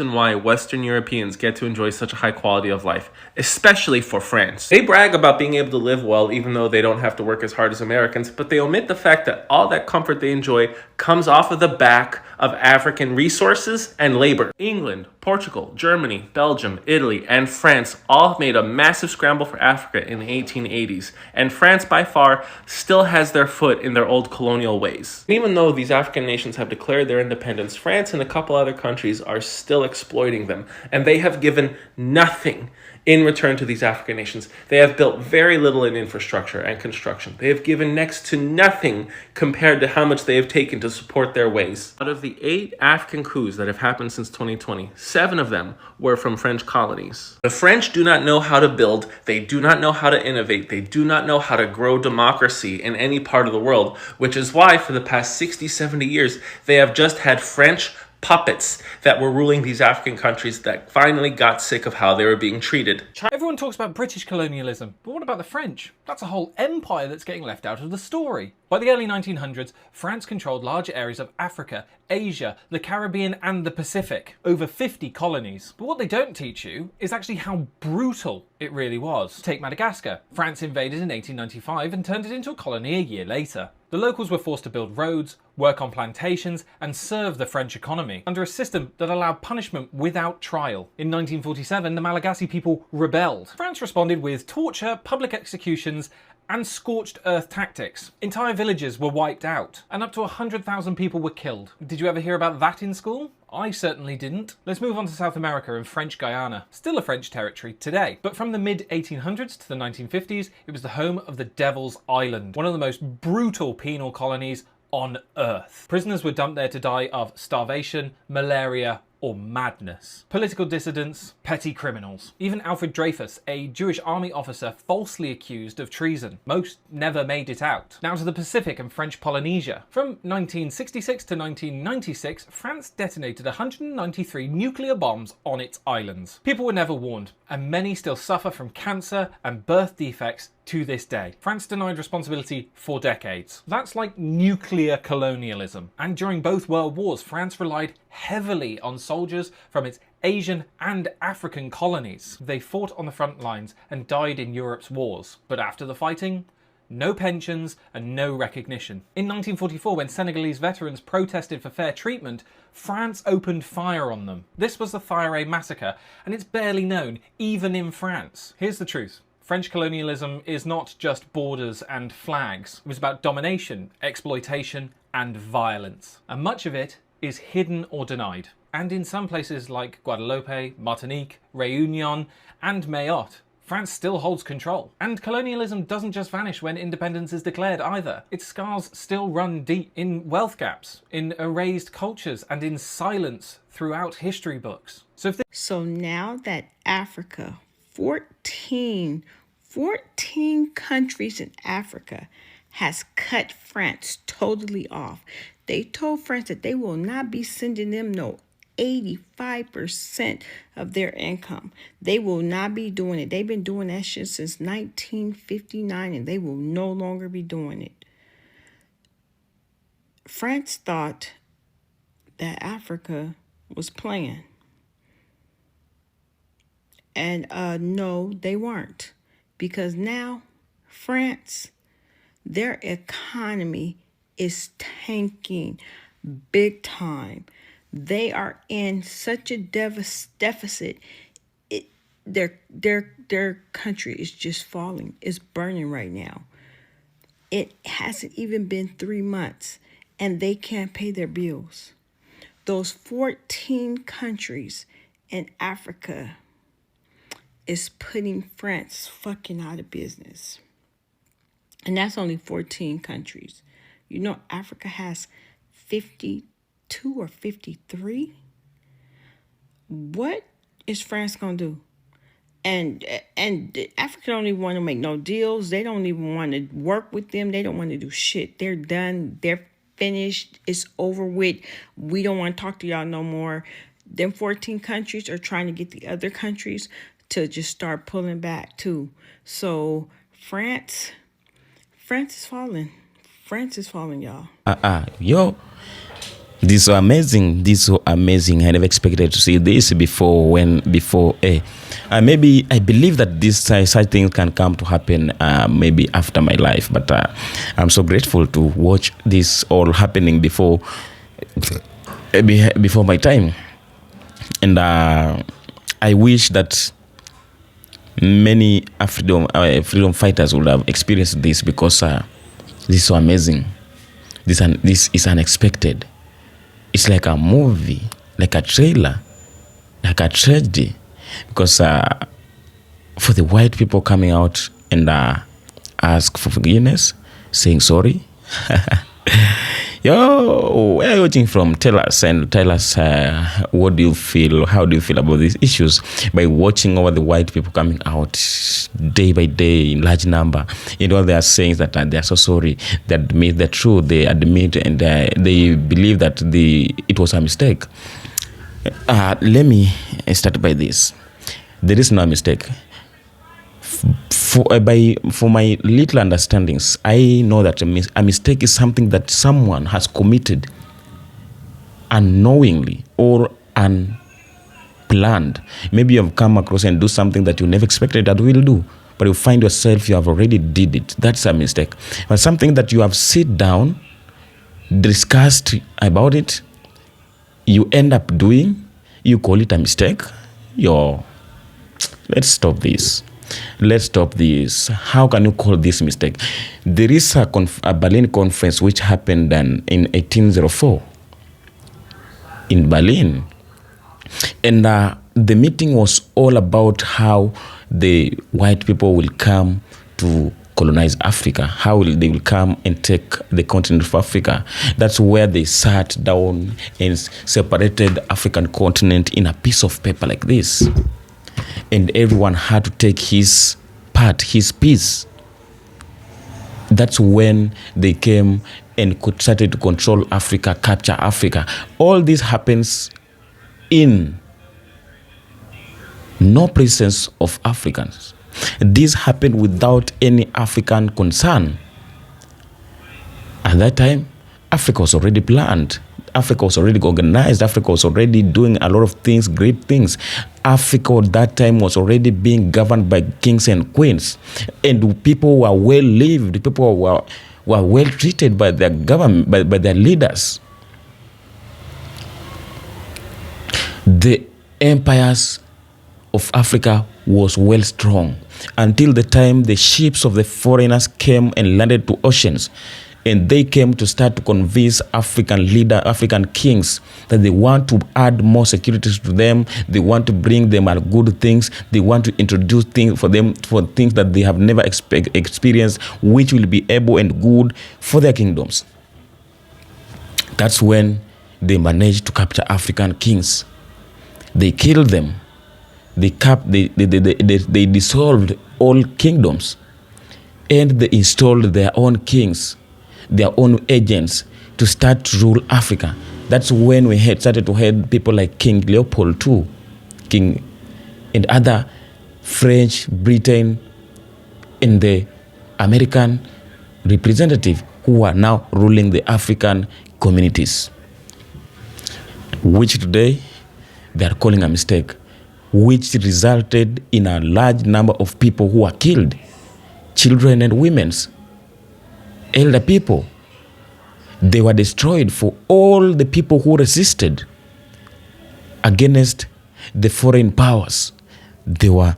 And why Western Europeans get to enjoy such a high quality of life, especially for France. They brag about being able to live well even though they don't have to work as hard as Americans, but they omit the fact that all that comfort they enjoy comes off of the back of African resources and labor. England, Portugal, Germany, Belgium, Italy, and France all made a massive scramble for Africa in the 1880s, and France by far still has their foot in their old colonial ways. And even though these African nations have declared their independence, France and a couple other countries are still exploiting them, and they have given nothing in return to these African nations. They have built very little in infrastructure and construction. They have given next to nothing compared to how much they have taken to support their ways. Out of the 8 African coups that have happened since 2020, 7 of them were from French colonies. The French do not know how to build, they do not know how to innovate, they do not know how to grow democracy in any part of the world, which is why for the past 60, 70 years, they have just had French puppets that were ruling these African countries that finally got sick of how they were being treated. Everyone talks about British colonialism, but what about the French? That's a whole empire that's getting left out of the story. By the early 1900s, France controlled large areas of Africa, Asia, the Caribbean and the Pacific. Over 50 colonies. But what they don't teach you is actually how brutal it really was. Take Madagascar. France invaded in 1895 and turned it into a colony a year later. The locals were forced to build roads, work on plantations, and serve the French economy under a system that allowed punishment without trial. In 1947, the Malagasy people rebelled. France responded with torture, public executions, and scorched earth tactics. Entire villages were wiped out, and up to 100,000 people were killed. Did you ever hear about that in school? I certainly didn't. Let's move on to South America and French Guiana. Still a French territory today, but from the mid-1800s to the 1950s, it was the home of the Devil's Island, one of the most brutal penal colonies on Earth. Prisoners were dumped there to die of starvation, malaria, or madness. Political dissidents, petty criminals. Even Alfred Dreyfus, a Jewish army officer falsely accused of treason. Most never made it out. Now to the Pacific and French Polynesia. From 1966 to 1996, France detonated 193 nuclear bombs on its islands. People were never warned, and many still suffer from cancer and birth defects to this day. France denied responsibility for decades. That's like nuclear colonialism. And during both world wars, France relied heavily on soldiers from its Asian and African colonies. They fought on the front lines and died in Europe's wars. But after the fighting, no pensions and no recognition. In 1944, when Senegalese veterans protested for fair treatment, France opened fire on them. This was the Thiaroye massacre, and it's barely known, even in France. Here's the truth. French colonialism is not just borders and flags. It was about domination, exploitation, and violence. And much of it is hidden or denied. And in some places like Guadeloupe, Martinique, Réunion, and Mayotte, France still holds control. And colonialism doesn't just vanish when independence is declared either. Its scars still run deep in wealth gaps, in erased cultures, and in silence throughout history books. So now that Africa, 14 countries in Africa has cut France totally off. They told France that they will not be sending them no 85% of their income. They will not be doing it. They've been doing that shit since 1959 and they will no longer be doing it. France thought that Africa was playing. And no, they weren't. Because now France, their economy is tanking big time. They are in such a deficit. Their country is just falling. It's burning right now. It hasn't even been 3 months, and they can't pay their bills. Those 14 countries in Africa is putting France fucking out of business. And that's only 14 countries. You know, Africa has 52 or 53. What is France going to do? And Africa don't even want to make no deals. They don't even want to work with them. They don't want to do shit. They're done. They're finished. It's over with. We don't want to talk to y'all no more. Them 14 countries are trying to get the other countries to just start pulling back too. So France is falling. France is falling, y'all. Yo, This is so amazing. This is so amazing. I never expected to see this before. Maybe I believe that this such things can come to happen maybe after my life. But I'm so grateful to watch this all happening before my time. And I wish that many freedom fighters would have experienced this, because this is so amazing. This is unexpected. It's like a movie, like a trailer, like a tragedy. Because for the white people coming out and ask for forgiveness, saying sorry. Yo, where are you watching from? Tell us what do you feel? How do you feel about these issues by watching over the white people coming out day by day in large number? All they are saying is that they are so sorry. They admit the truth. They admit and they believe that it was a mistake. Let me start by this. There is no mistake. For my little understandings, I know that a mistake is something that someone has committed unknowingly or unplanned. Maybe you have come across and do something that you never expected that will do, but you find yourself you have already did it. That's a mistake. But something that you have sit down, discussed about it, you end up doing, you call it a mistake. Let's stop this. How can you call this mistake? There is a Berlin conference which happened in 1804 in Berlin. And the meeting was all about how the white people will come to colonize Africa, how they will come and take the continent of Africa. That's where they sat down and separated African continent in a piece of paper like this. And everyone had to take his part, his piece. That's when they came and started to control Africa, capture Africa. All this happens in no presence of Africans. This happened without any African concern. At that time, Africa was already planned. Africa was already organized. Africa was already doing a lot of things, great things. Africa at that time was already being governed by kings and queens. And people were well lived. People were well treated by their government, by their leaders. The empires of Africa was well strong until the time the ships of the foreigners came and landed to oceans. And they came to start to convince African kings that they want to add more securities to them. They want to bring them good things. They want to introduce things for them, for things that they have never experienced, which will be able and good for their kingdoms. That's when they managed to capture African kings. They killed them. They dissolved all kingdoms, and they installed their own kings, their own agents, to start to rule Africa. That's when we started to have people like King Leopold II, and other French, Britain, and the American representative who are now ruling the African communities, which today they are calling a mistake, which resulted in a large number of people who are killed, children and women, elder people. They were destroyed for all the people who resisted against the foreign powers. They were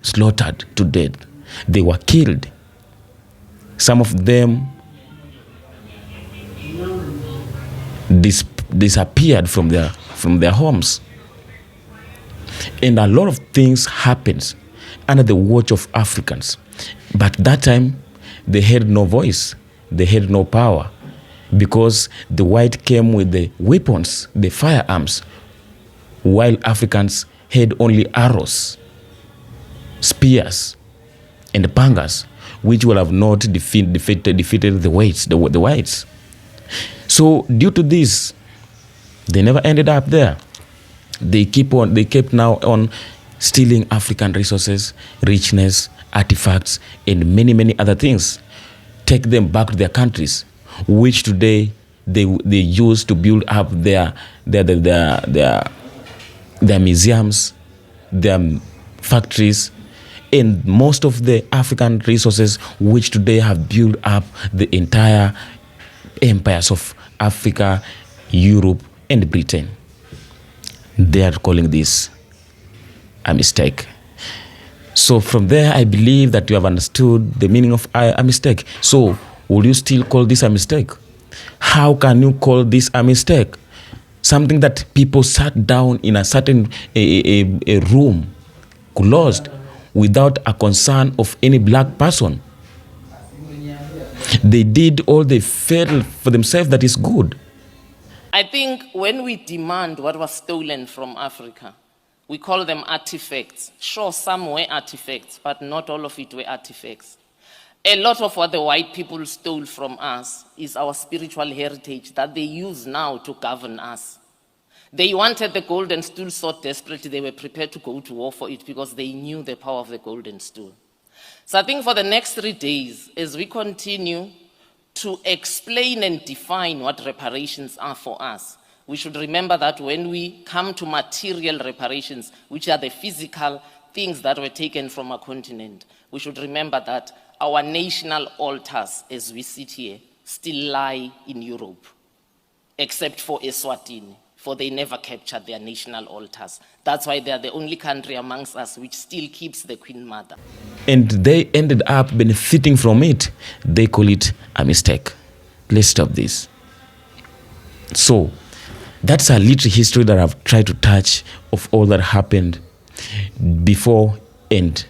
slaughtered to death. They were killed. Some of them disappeared from their homes. And a lot of things happened under the watch of Africans. But that time, they had no voice. They had no power, because the white came with the weapons, the firearms, while Africans had only arrows, spears, and pangas, which will have not defeated the whites. So due to this, they never ended up there. They kept now on stealing African resources, richness, artifacts, and many, many other things. Take them back to their countries, which today they used to build up their museums, their factories, and most of the African resources which today have built up the entire empires of Africa, Europe, and Britain. They are calling this a mistake. So from there, I believe that you have understood the meaning of a mistake. So will you still call this a mistake? How can you call this a mistake? Something that people sat down in a certain a room, closed, without a concern of any black person. They did all they felt for themselves that is good. I think when we demand what was stolen from Africa, we call them artifacts. Sure, some were artifacts, but not all of it were artifacts. A lot of what the white people stole from us is our spiritual heritage that they use now to govern us. They wanted the golden stool so desperately they were prepared to go to war for it because they knew the power of the golden stool. So I think for the next 3 days, as we continue to explain and define what reparations are for us, we should remember that when we come to material reparations, which are the physical things that were taken from our continent, we should remember that our national altars, as we sit here, still lie in Europe, except for Eswatini, for they never captured their national altars. That's why they are the only country amongst us which still keeps the Queen Mother. And they ended up benefiting from it. They call it a mistake. Let's stop this. So, that's a little history that I've tried to touch of all that happened before and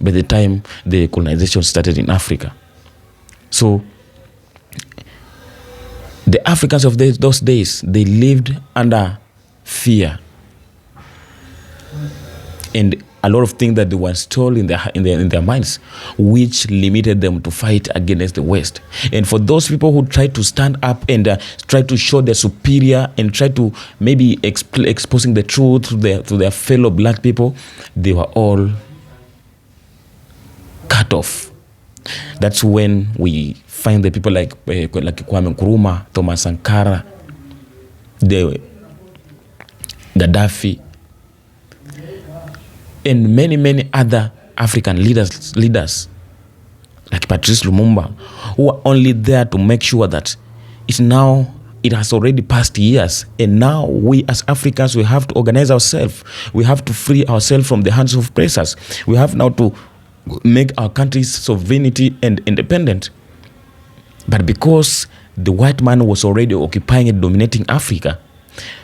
by the time the colonization started in Africa. So, the Africans of those days, they lived under fear. And a lot of things that they were installed in their minds, which limited them to fight against the West. And for those people who tried to stand up and try to show their superior and try to maybe exposing the truth to their fellow black people, they were all cut off. That's when we find the people like Kwame Nkrumah, Thomas Sankara, the Gaddafi, and many other African leaders like Patrice Lumumba, who are only there to make sure that it has already passed years, and now we as Africans, we have to organize ourselves. We have to free ourselves from the hands of oppressors. We have now to make our country's sovereignty and independent. But because the white man was already occupying and dominating Africa,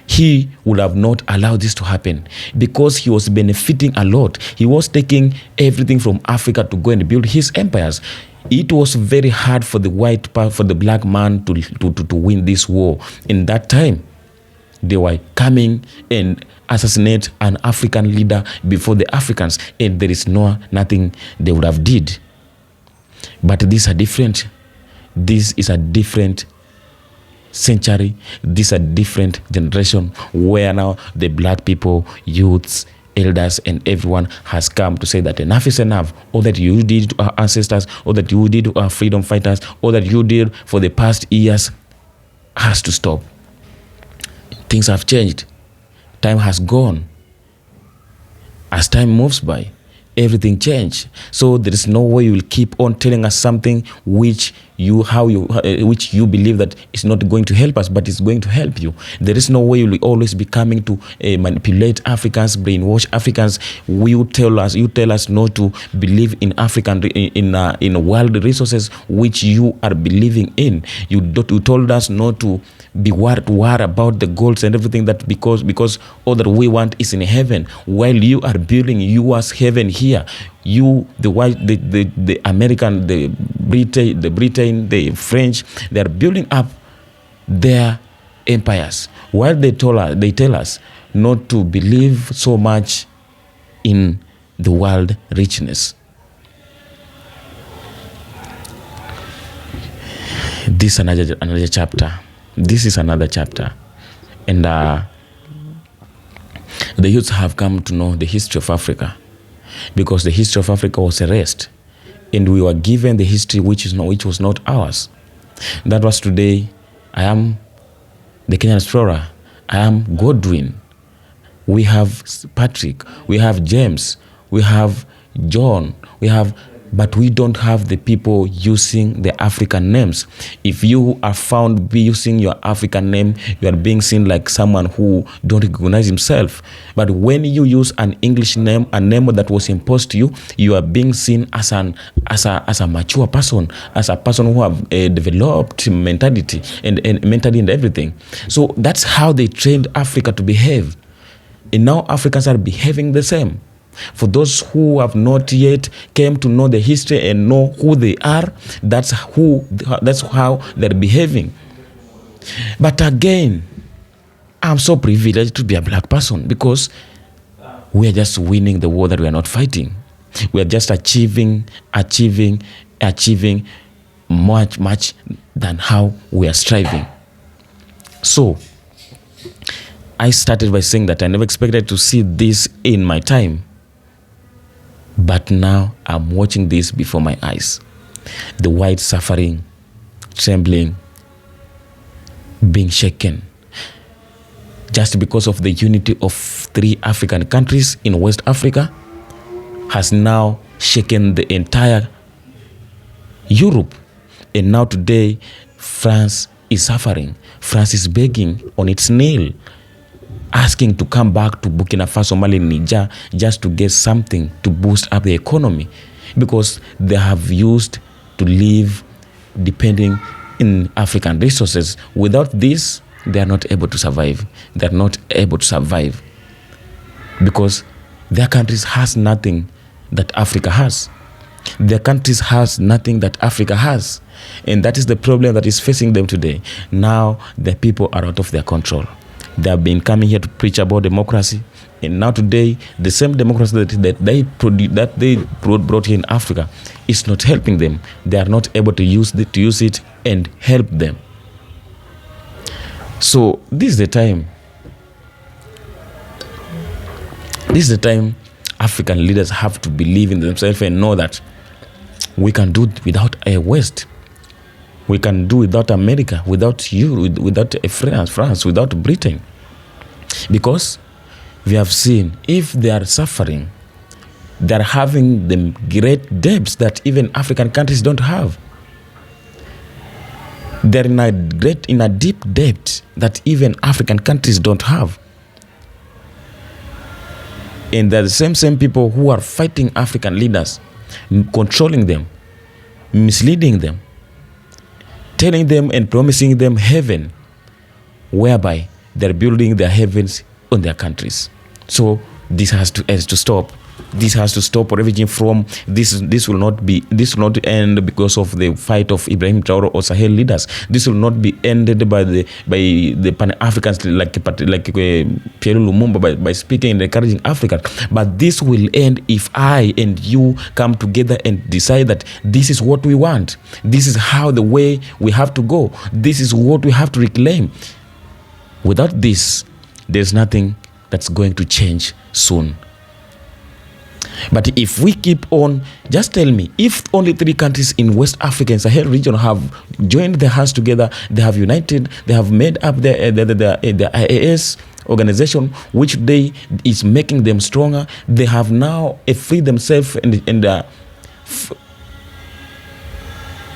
he would have not allowed this to happen because he was benefiting a lot. He was taking everything from Africa to go and build his empires. It was very hard for the black man to win this war. In that time, they were coming and assassinate an African leader before the Africans, and there is nothing they would have did. But these are different. This is a different century. This is a different generation where now the black people, youths, elders, and everyone has come to say that enough is enough. All that you did to our ancestors, all that you did to our freedom fighters, all that you did for the past years has to stop. Things have changed. Time has gone. As time moves by, everything changed. So there is no way you will keep on telling us something which you believe that is not going to help us, but it's going to help you. There is no way you will always be coming to manipulate Africans, brainwash Africans. You tell us not to believe in African in world resources which you are believing in. You told us not to be worried about the goals and everything, that because all that we want is in heaven, while you are building yours heaven here. You, the white, the American, the Britain, the French, they are building up their empires, while they tell us not to believe so much in the world richness. This is another chapter. This is another chapter, and the youths have come to know the history of Africa, because the history of Africa was erased, and we were given the history which was not ours. That was today I am the Kenyan explorer. I am Godwin. We have Patrick. We have James. We have John. But we don't have the people using the African names. If you are found be using your African name, you are being seen like someone who don't recognize himself. But when you use an English name, a name that was imposed to you, you are being seen as a mature person, as a person who have a developed mentality and mentally and everything. So that's how they trained Africa to behave. And now Africans are behaving the same. For those who have not yet came to know the history and know who they are, that's how they're behaving. But again, I'm so privileged to be a black person because we are just winning the war that we are not fighting. We are just achieving much than how we are striving. So I started by saying that I never expected to see this in my time. But now I'm watching this before my eyes. The white suffering, trembling, being shaken. Just because of the unity of 3 African countries in West Africa has now shaken the entire Europe. And now today, France is suffering. France is begging on its nail, asking to come back to Burkina Faso, Mali, Niger, just to get something to boost up the economy, because they have used to live depending in African resources. Without this, they are not able to survive. They are not able to survive because their countries has nothing that Africa has. Their countries has nothing that Africa has. And that is the problem that is facing them today. Now the people are out of their control. They have been coming here to preach about democracy, and now today the same democracy that they brought here in Africa is not helping them. They are not able to use it and help them. So this is the time. This is the time African leaders have to believe in themselves and know that we can do it without a West. We can do without America, without Europe, without France, without Britain. Because we have seen if they are suffering, they are having the great debts that even African countries don't have. They're in a deep debt that even African countries don't have. And they're the same people who are fighting African leaders, controlling them, misleading them, telling them and promising them heaven, whereby they're building their heavens on their countries. So this has to stop. This has to stop originating from this. This will not end because of the fight of Ibrahim Traore or Sahel leaders. This will not be ended by the Pan-Africans like Pierre Lumumba by speaking and encouraging Africa. But this will end if I and you come together and decide that this is what we want. This is how the way we have to go. This is what we have to reclaim. Without this, there's nothing that's going to change soon. But if we keep on, just tell me, if only 3 countries in West Africa and Sahel region have joined their hands together, they have united, they have made up the IAS organization, which is making them stronger. They have now freed themselves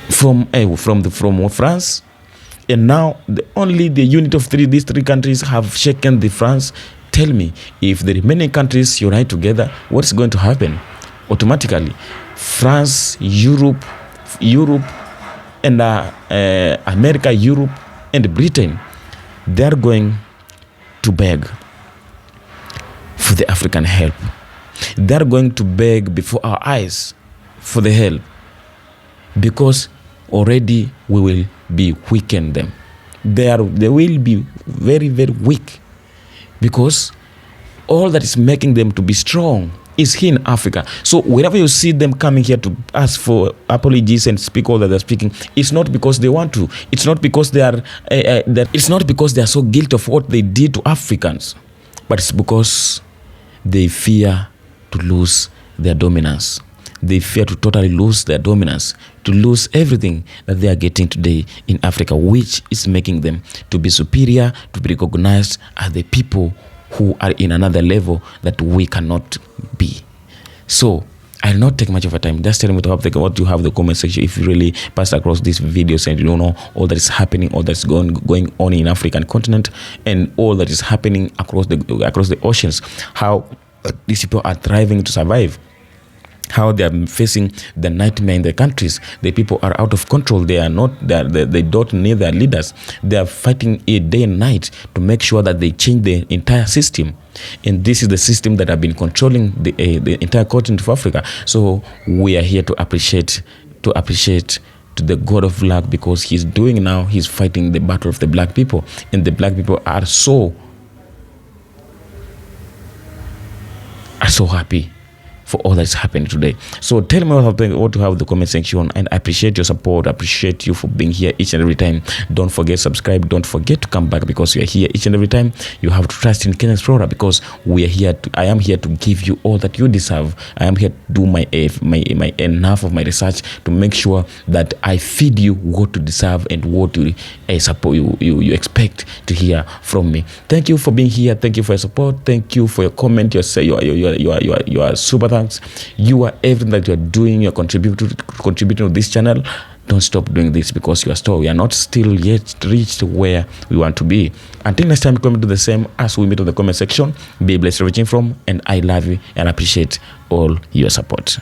from France. And now only the unit of these 3 countries have shaken the France. Tell me, if the remaining countries unite together, what's going to happen? Automatically, France, Europe, and America, Europe, and Britain, they're going to beg for the African help. They're going to beg before our eyes for the help, because already we will be weakened them. They will be very, very weak. Because all that is making them to be strong is here in Africa. So whenever you see them coming here to ask for apologies and speak all that they're speaking, it's not because they want to. It's not because they are. It's not because they are so guilty of what they did to Africans, but it's because they fear to lose their dominance. they fear to totally lose their dominance, to lose everything that they are getting today in Africa, which is making them to be superior, to be recognized as the people who are in another level that we cannot be. So I'll not take much of a time. Just tell me what you have in the comment section if you really pass across these videos and you don't know all that is happening, all that's going on in African continent, and all that is happening across the oceans. How these people are thriving to survive. How they are facing the nightmare in their countries. The people are out of control. They don't need their leaders. They are fighting day and night to make sure that they change the entire system. And this is the system that have been controlling the entire continent of Africa. So we are here to appreciate to the God of luck, because he's fighting the battle of the black people. And the black people are so happy for all that's happening today. So tell me what you have in the comment section, and I appreciate your support. I appreciate you for being here each and every time. Don't forget subscribe. Don't forget to come back, because you are here each and every time. You have to trust in Ken Explorer, because I am here to give you all that you deserve. I am here to do my enough of my research to make sure that I feed you what you deserve and what you support you expect to hear from me. Thank you for being here. Thank you for your support. Thank you for your comment. Your super thanks. You are everything that you are doing. You are contributing to this channel. Don't stop doing this, because we are not still yet reached where we want to be. Until next time, comment to the same as we meet in the comment section. Be blessed, reaching from, and I love you and appreciate all your support.